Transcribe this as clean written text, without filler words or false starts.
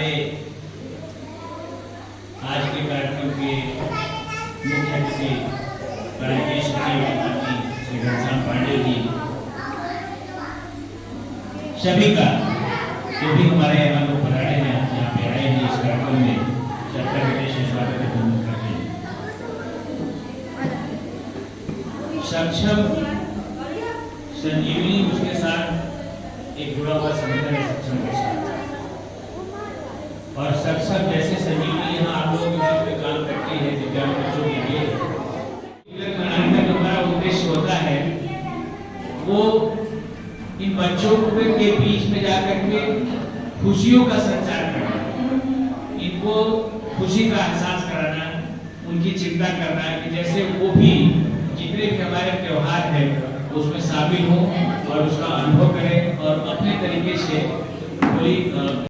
हमारे आज के कार्यक्रम के मुख्य अतिथि राजकीय सचिव श्री घनश्याम पांडे जी सभी का जो भी हमारे यहाँ लोग पधारे हैं यहाँ पे आए हैं इस कार्यक्रम में सबका विशेष स्वागत करते हैं। सक्षम संजीवनी उसके साथ एक जुड़ा हुआ संगठन है सक्षम के साथ, और सक्षम जैसे संजीवनी यहाँ आप लोगों के बीच में काम करती है दिव्यांग बच्चों के लिए। बनाने का जो हमारा उद्देश्य होता है वो इन बच्चों के बीच में जाकर के खुशियों का संचार करना, इनको खुशी का एहसास कराना, उनकी चिंता करना कि जैसे वो भी जितने भी हमारे त्योहार हैं उसमें शामिल हों और उसका अनुभव करें और अपने तरीके से कोई